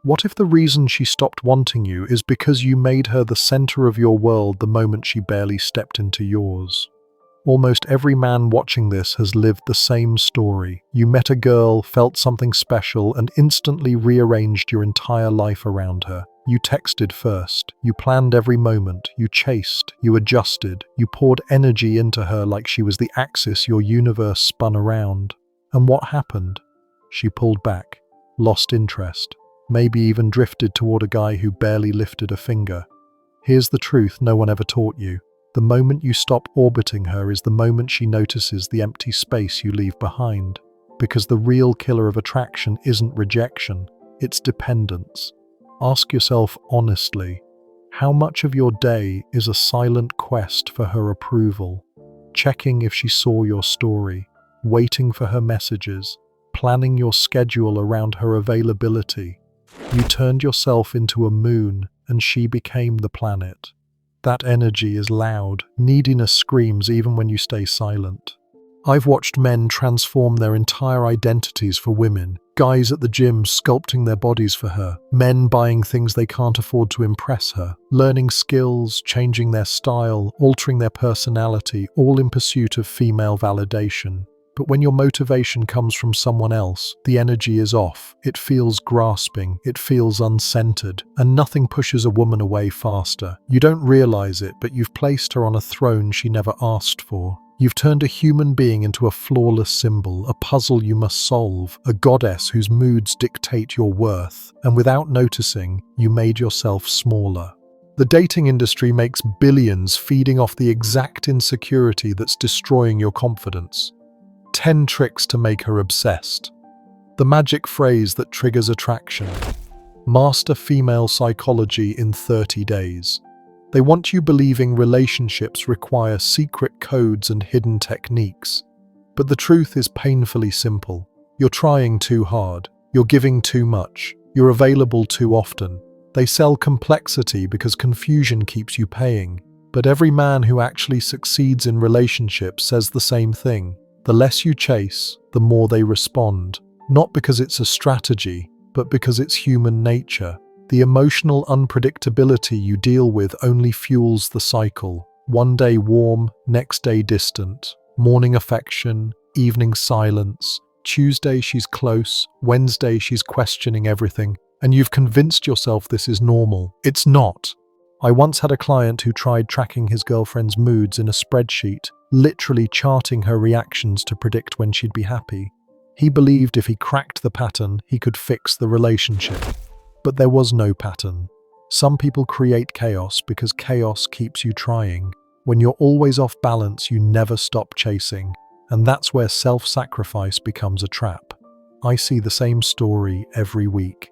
What if the reason she stopped wanting you is because you made her the center of your world the moment she barely stepped into yours? Almost every man watching this has lived the same story. You met a girl, felt something special, and instantly rearranged your entire life around her. You texted first, you planned every moment, you chased, you adjusted, you poured energy into her like she was the axis your universe spun around. And what happened? She pulled back, lost interest, maybe even drifted toward a guy who barely lifted a finger. Here's the truth no one ever taught you. The moment you stop orbiting her is the moment she notices the empty space you leave behind. Because the real killer of attraction isn't rejection, it's dependence. Ask yourself honestly, how much of your day is a silent quest for her approval? Checking if she saw your story, waiting for her messages, planning your schedule around her availability. You turned yourself into a moon and she became the planet. That energy is loud. Neediness screams even when you stay silent. I've watched men transform their entire identities for women. Guys at the gym sculpting their bodies for her. Men buying things they can't afford to impress her. Learning skills, changing their style, altering their personality, all in pursuit of female validation. But when your motivation comes from someone else, the energy is off. It feels grasping, it feels uncentered, and nothing pushes a woman away faster. You don't realize it, but you've placed her on a throne she never asked for. You've turned a human being into a flawless symbol, a puzzle you must solve, a goddess whose moods dictate your worth, and without noticing, you made yourself smaller. The dating industry makes billions feeding off the exact insecurity that's destroying your confidence. 10 tricks to make her obsessed. The magic phrase that triggers attraction. Master female psychology in 30 days. They want you believing relationships require secret codes and hidden techniques. But the truth is painfully simple. You're trying too hard. You're giving too much. You're available too often. They sell complexity because confusion keeps you paying. But every man who actually succeeds in relationships says the same thing. The less you chase, the more they respond. Not because it's a strategy, but because it's human nature. The emotional unpredictability you deal with only fuels the cycle. One day warm, next day distant. Morning affection, evening silence. Tuesday she's close, Wednesday she's questioning everything. And you've convinced yourself this is normal. It's not. I once had a client who tried tracking his girlfriend's moods in a spreadsheet, literally charting her reactions to predict when she'd be happy. He believed if he cracked the pattern, he could fix the relationship. But there was no pattern. Some people create chaos because chaos keeps you trying. When you're always off balance, you never stop chasing. And that's where self-sacrifice becomes a trap. I see the same story every week.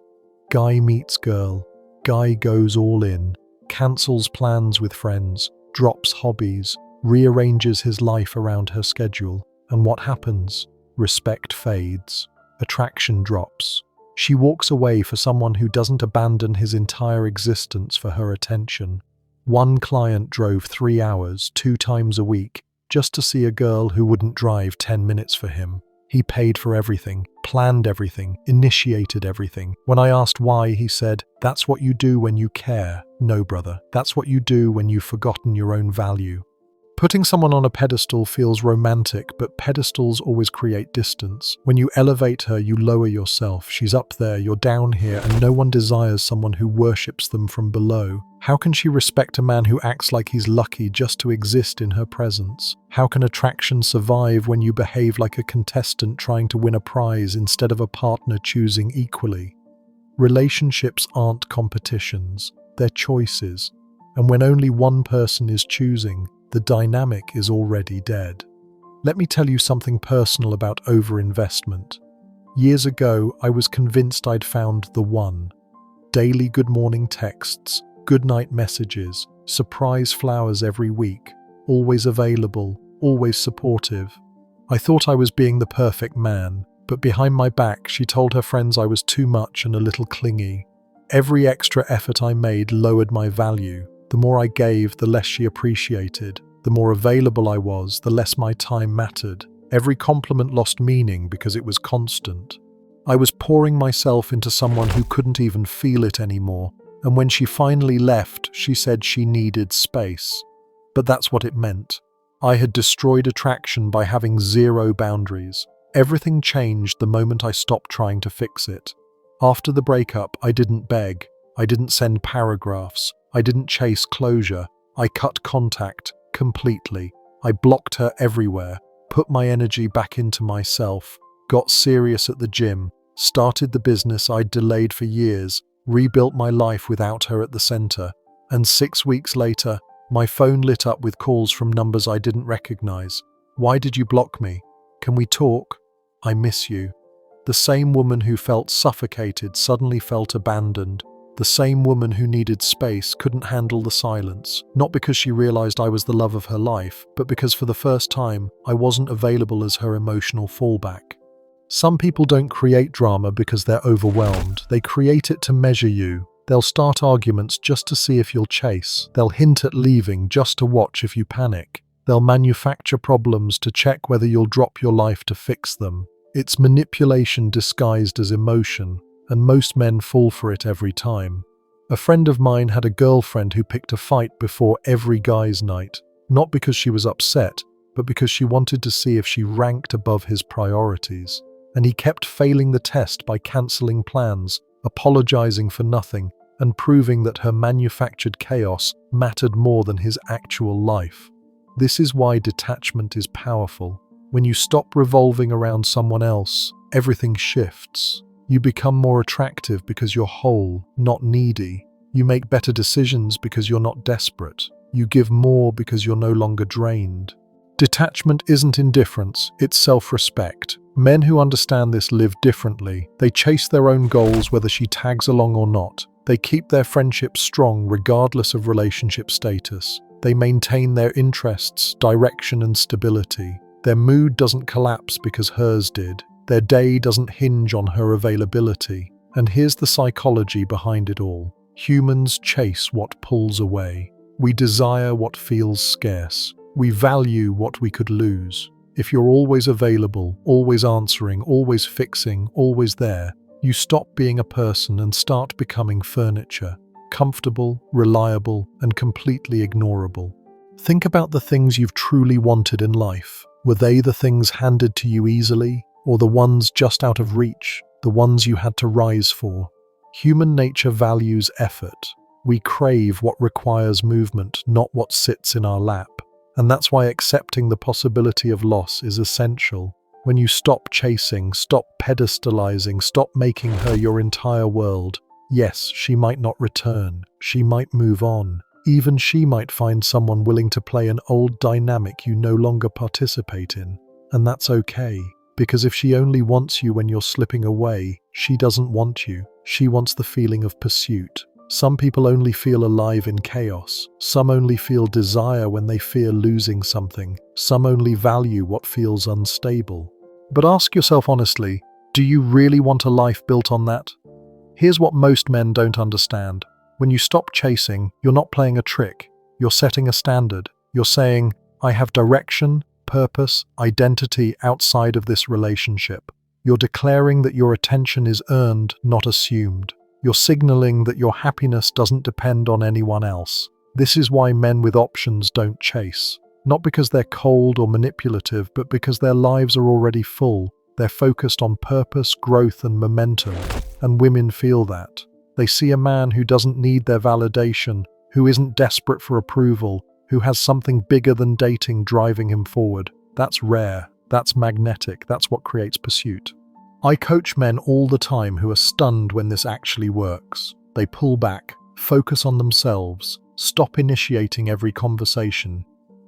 Guy meets girl. Guy goes all in. Cancels plans with friends. Drops hobbies. Rearranges his life around her schedule. And what happens? Respect fades. Attraction drops. She walks away for someone who doesn't abandon his entire existence for her attention. One client drove 3 hours, 2 times a week, just to see a girl who wouldn't drive 10 minutes for him. He paid for everything, planned everything, initiated everything. When I asked why, he said, "That's what you do when you care." No, brother, that's what you do when you've forgotten your own value. Putting someone on a pedestal feels romantic, but pedestals always create distance. When you elevate her, you lower yourself. She's up there, you're down here, and no one desires someone who worships them from below. How can she respect a man who acts like he's lucky just to exist in her presence? How can attraction survive when you behave like a contestant trying to win a prize instead of a partner choosing equally? Relationships aren't competitions, they're choices. And when only one person is choosing, the dynamic is already dead. Let me tell you something personal about overinvestment. Years ago, I was convinced I'd found the one. Daily good morning texts, good night messages, surprise flowers every week, always available, always supportive. I thought I was being the perfect man, but behind my back, she told her friends I was too much and a little clingy. Every extra effort I made lowered my value. The more I gave, the less she appreciated. The more available I was, the less my time mattered. Every compliment lost meaning because it was constant. I was pouring myself into someone who couldn't even feel it anymore, and when she finally left, she said she needed space. But that's what it meant. I had destroyed attraction by having zero boundaries. Everything changed the moment I stopped trying to fix it. After the breakup, I didn't beg. I didn't send paragraphs. I didn't chase closure. I cut contact completely. I blocked her everywhere, put my energy back into myself, got serious at the gym, started the business I'd delayed for years, rebuilt my life without her at the center, and 6 weeks later, my phone lit up with calls from numbers I didn't recognize. Why did you block me? Can we talk? I miss you. The same woman who felt suffocated suddenly felt abandoned. The same woman who needed space couldn't handle the silence, not because she realized I was the love of her life, but because for the first time, I wasn't available as her emotional fallback. Some people don't create drama because they're overwhelmed. They create it to measure you. They'll start arguments just to see if you'll chase. They'll hint at leaving just to watch if you panic. They'll manufacture problems to check whether you'll drop your life to fix them. It's manipulation disguised as emotion, and most men fall for it every time. A friend of mine had a girlfriend who picked a fight before every guy's night, not because she was upset, but because she wanted to see if she ranked above his priorities. And he kept failing the test by cancelling plans, apologizing for nothing, and proving that her manufactured chaos mattered more than his actual life. This is why detachment is powerful. When you stop revolving around someone else, everything shifts. You become more attractive because you're whole, not needy. You make better decisions because you're not desperate. You give more because you're no longer drained. Detachment isn't indifference, it's self-respect. Men who understand this live differently. They chase their own goals whether she tags along or not. They keep their friendships strong regardless of relationship status. They maintain their interests, direction and stability. Their mood doesn't collapse because hers did. Their day doesn't hinge on her availability. And here's the psychology behind it all. Humans chase what pulls away. We desire what feels scarce. We value what we could lose. If you're always available, always answering, always fixing, always there, you stop being a person and start becoming furniture. Comfortable, reliable, and completely ignorable. Think about the things you've truly wanted in life. Were they the things handed to you easily, or the ones just out of reach, the ones you had to rise for? Human nature values effort. We crave what requires movement, not what sits in our lap. And that's why accepting the possibility of loss is essential. When you stop chasing, stop pedestalizing, stop making her your entire world, yes, she might not return. She might move on. Even she might find someone willing to play an old dynamic you no longer participate in. And that's okay, because if she only wants you when you're slipping away, she doesn't want you. She wants the feeling of pursuit. Some people only feel alive in chaos. Some only feel desire when they fear losing something. Some only value what feels unstable. But ask yourself honestly, do you really want a life built on that? Here's what most men don't understand. When you stop chasing, you're not playing a trick. You're setting a standard. You're saying, I have direction, purpose, identity outside of this relationship. You're declaring that your attention is earned, not assumed. You're signaling that your happiness doesn't depend on anyone else. This is why men with options don't chase. Not because they're cold or manipulative, but because their lives are already full. They're focused on purpose, growth, and momentum. And women feel that. They see a man who doesn't need their validation, who isn't desperate for approval, who has something bigger than dating driving him forward. That's rare. That's magnetic. That's what creates pursuit. I coach men all the time who are stunned when this actually works. They pull back, focus on themselves, stop initiating every conversation,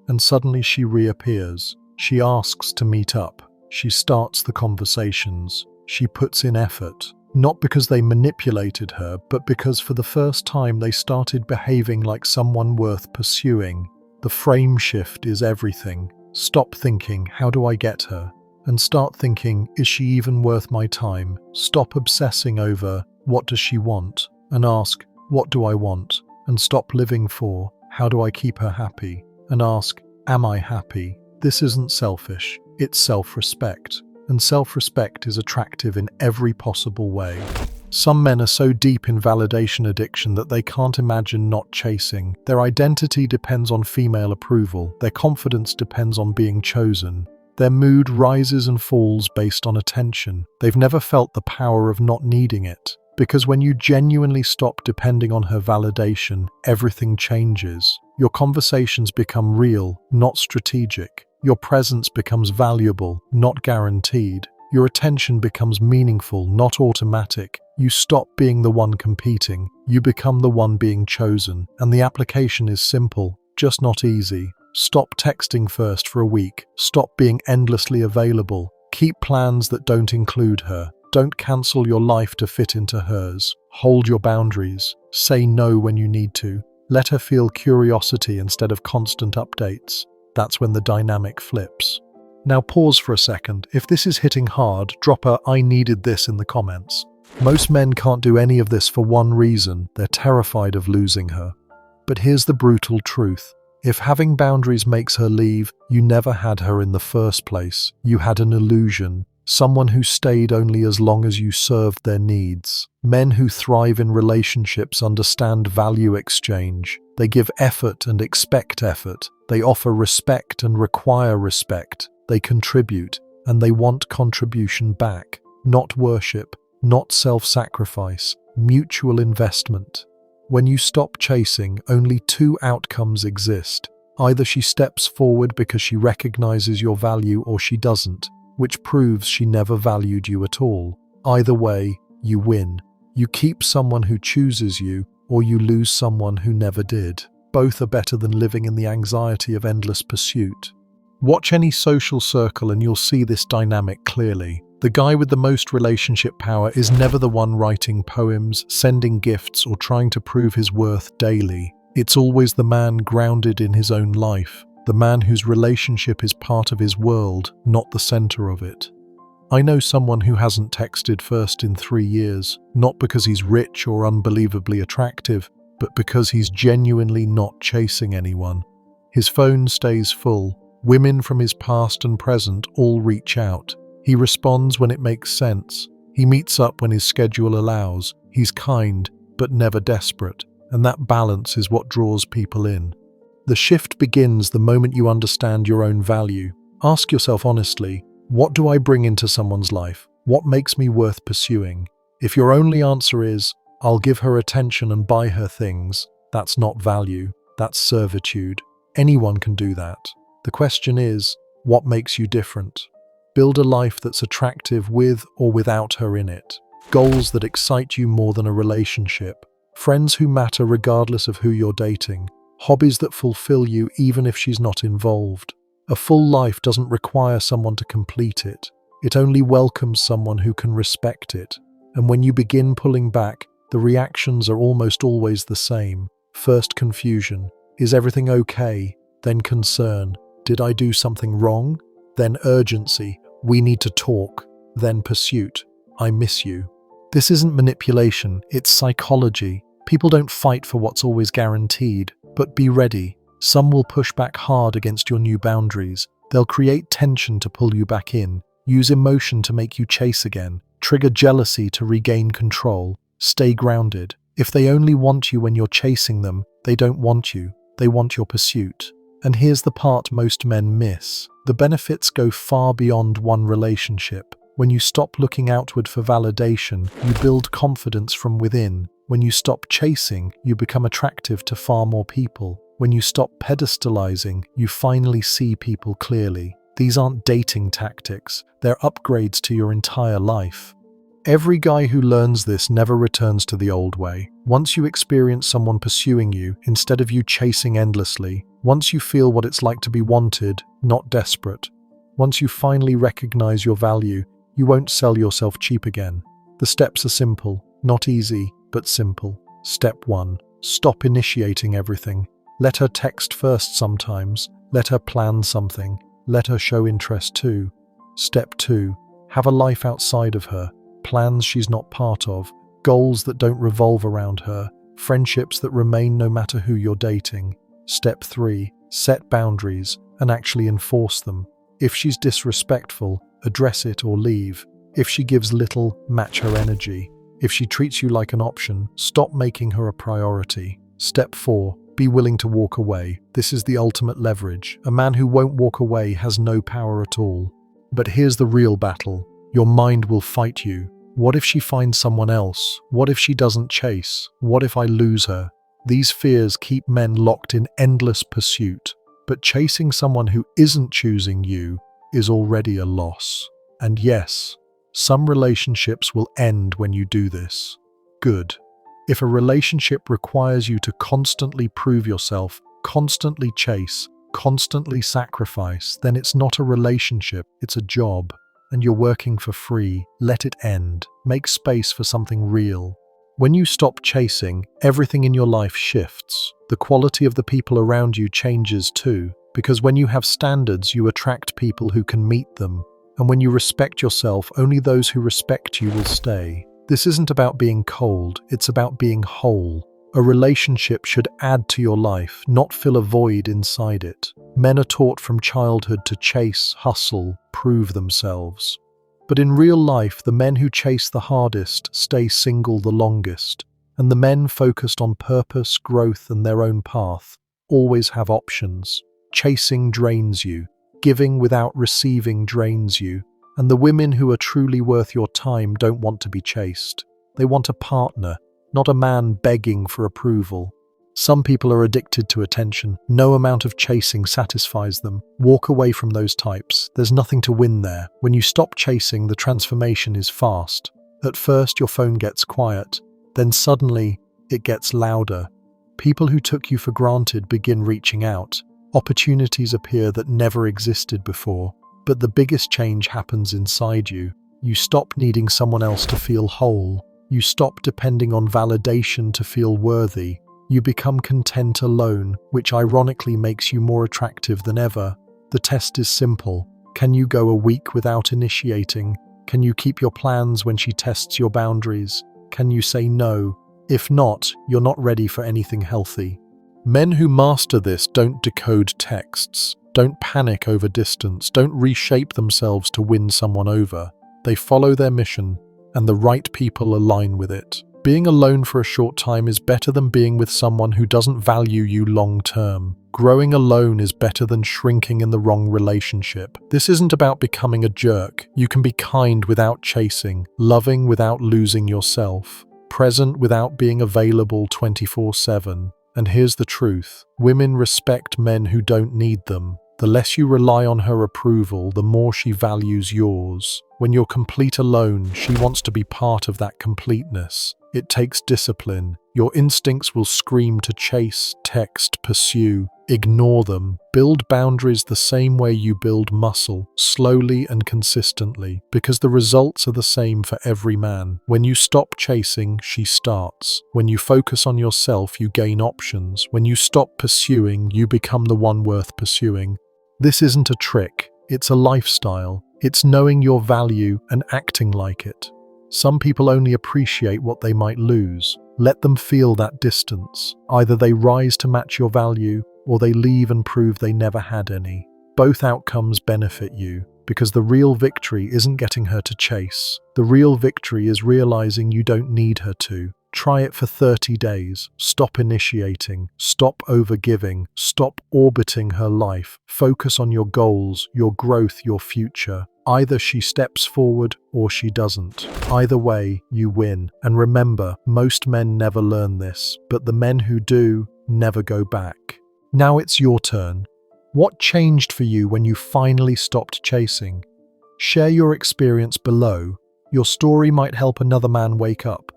and suddenly she reappears. She asks to meet up. She starts the conversations. She puts in effort. Not because they manipulated her, but because for the first time they started behaving like someone worth pursuing. The frame shift is everything. Stop thinking, how do I get her? And start thinking, is she even worth my time? Stop obsessing over, what does she want? And ask, what do I want? And stop living for, how do I keep her happy? And ask, am I happy? This isn't selfish, it's self-respect. and self-respect is attractive in every possible way. Some men are so deep in validation addiction that they can't imagine not chasing. Their identity depends on female approval. Their confidence depends on being chosen. Their mood rises and falls based on attention. They've never felt the power of not needing it. Because when you genuinely stop depending on her validation, everything changes. Your conversations become real, not strategic. Your presence becomes valuable, not guaranteed. Your attention becomes meaningful, not automatic. You stop being the one competing. You become the one being chosen. And the application is simple, just not easy. Stop texting first for a week. Stop being endlessly available. Keep plans that don't include her. Don't cancel your life to fit into hers. Hold your boundaries. Say no when you need to. Let her feel curiosity instead of constant updates. That's when the dynamic flips. Now pause for a second. If this is hitting hard, drop a "I needed this" in the comments. Most men can't do any of this for one reason: they're terrified of losing her. But here's the brutal truth. If having boundaries makes her leave, you never had her in the first place. You had an illusion. Someone who stayed only as long as you served their needs. Men who thrive in relationships understand value exchange. They give effort and expect effort. They offer respect and require respect. They contribute, and they want contribution back. Not worship, not self-sacrifice, mutual investment. When you stop chasing, only two outcomes exist. Either she steps forward because she recognizes your value, or she doesn't, which proves she never valued you at all. Either way, you win. You keep someone who chooses you, or you lose someone who never did. Both are better than living in the anxiety of endless pursuit. Watch any social circle and you'll see this dynamic clearly. The guy with the most relationship power is never the one writing poems, sending gifts, or trying to prove his worth daily. It's always the man grounded in his own life, the man whose relationship is part of his world, not the center of it. I know someone who hasn't texted first in 3 years, not because he's rich or unbelievably attractive, but because he's genuinely not chasing anyone. His phone stays full. Women from his past and present all reach out. He responds when it makes sense. He meets up when his schedule allows. He's kind, but never desperate. And that balance is what draws people in. The shift begins the moment you understand your own value. Ask yourself honestly, what do I bring into someone's life? What makes me worth pursuing? If your only answer is, I'll give her attention and buy her things, that's not value, that's servitude. Anyone can do that. The question is, what makes you different? Build a life that's attractive with or without her in it. Goals that excite you more than a relationship. Friends who matter regardless of who you're dating. Hobbies that fulfill you even if she's not involved. A full life doesn't require someone to complete it. It only welcomes someone who can respect it. And when you begin pulling back, the reactions are almost always the same. First confusion. Is everything okay? Then concern. Did I do something wrong? Then urgency. We need to talk. Then pursuit. I miss you. This isn't manipulation, it's psychology. People don't fight for what's always guaranteed, but be ready. Some will push back hard against your new boundaries. They'll create tension to pull you back in, use emotion to make you chase again, trigger jealousy to regain control. Stay grounded. If they only want you when you're chasing them, they don't want you. They want your pursuit. And here's the part most men miss. The benefits go far beyond one relationship. When you stop looking outward for validation, you build confidence from within. When you stop chasing, you become attractive to far more people. When you stop pedestalizing, you finally see people clearly. These aren't dating tactics, they're upgrades to your entire life. Every guy who learns this never returns to the old way. Once you experience someone pursuing you, instead of you chasing endlessly, once you feel what it's like to be wanted, not desperate, once you finally recognize your value, you won't sell yourself cheap again. The steps are simple, not easy, but simple. Step 1. Stop initiating everything. Let her text first sometimes. Let her plan something. Let her show interest too. Step 2. Have a life outside of her. Plans she's not part of. Goals that don't revolve around her. Friendships that remain no matter who you're dating. Step 3. Set boundaries and actually enforce them. If she's disrespectful, address it or leave. If she gives little, match her energy. If she treats you like an option, stop making her a priority. Step 4. Be willing to walk away. This is the ultimate leverage. A man who won't walk away has no power at all. But here's the real battle. Your mind will fight you. What if she finds someone else? What if she doesn't chase? What if I lose her? These fears keep men locked in endless pursuit. But chasing someone who isn't choosing you is already a loss. And yes, some relationships will end when you do this. Good. If a relationship requires you to constantly prove yourself, constantly chase, constantly sacrifice, then it's not a relationship, it's a job. And you're working for free. Let it end. Make space for something real. When you stop chasing, everything in your life shifts. The quality of the people around you changes too, because when you have standards, you attract people who can meet them. And when you respect yourself, only those who respect you will stay. This isn't about being cold, it's about being whole. A relationship should add to your life, not fill a void inside it. Men are taught from childhood to chase, hustle, prove themselves. But in real life, the men who chase the hardest stay single the longest. And the men focused on purpose, growth, and their own path always have options. Chasing drains you. Giving without receiving drains you. And the women who are truly worth your time don't want to be chased. They want a partner, not a man begging for approval. Some people are addicted to attention. No amount of chasing satisfies them. Walk away from those types. There's nothing to win there. When you stop chasing, the transformation is fast. At first, your phone gets quiet. Then suddenly, it gets louder. People who took you for granted begin reaching out. Opportunities appear that never existed before. But the biggest change happens inside you. You stop needing someone else to feel whole. You stop depending on validation to feel worthy. You become content alone, which ironically makes you more attractive than ever. The test is simple. Can you go a week without initiating? Can you keep your plans when she tests your boundaries? Can you say no? If not, you're not ready for anything healthy. Men who master this don't decode texts, don't panic over distance, don't reshape themselves to win someone over. They follow their mission, and the right people align with it. Being alone for a short time is better than being with someone who doesn't value you long term. Growing alone is better than shrinking in the wrong relationship. This isn't about becoming a jerk. You can be kind without chasing, loving without losing yourself, present without being available 24/7. And here's the truth. Women respect men who don't need them. The less you rely on her approval, the more she values yours. When you're complete alone, she wants to be part of that completeness. It takes discipline. Your instincts will scream to chase, text, pursue. Ignore them. Build boundaries the same way you build muscle, slowly and consistently, because the results are the same for every man. When you stop chasing, she starts. When you focus on yourself, you gain options. When you stop pursuing, you become the one worth pursuing. This isn't a trick. It's a lifestyle. It's knowing your value and acting like it. Some people only appreciate what they might lose. Let them feel that distance. Either they rise to match your value, or they leave and prove they never had any. Both outcomes benefit you, because the real victory isn't getting her to chase. The real victory is realizing you don't need her to. Try it for 30 days. Stop initiating. Stop overgiving. Stop orbiting her life. Focus on your goals, your growth, your future. Either she steps forward or she doesn't. Either way, you win. And remember, most men never learn this, but the men who do never go back. Now it's your turn. What changed for you when you finally stopped chasing? Share your experience below. Your story might help another man wake up.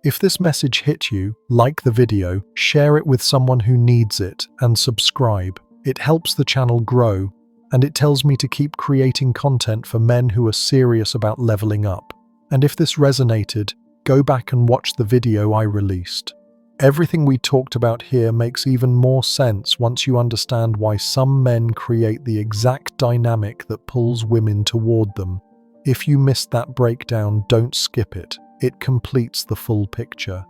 If this message hit you, like the video, share it with someone who needs it, and subscribe. It helps the channel grow, and it tells me to keep creating content for men who are serious about leveling up. And if this resonated, go back and watch the video I released. Everything we talked about here makes even more sense once you understand why some men create the exact dynamic that pulls women toward them. If you missed that breakdown, don't skip it. It completes the full picture.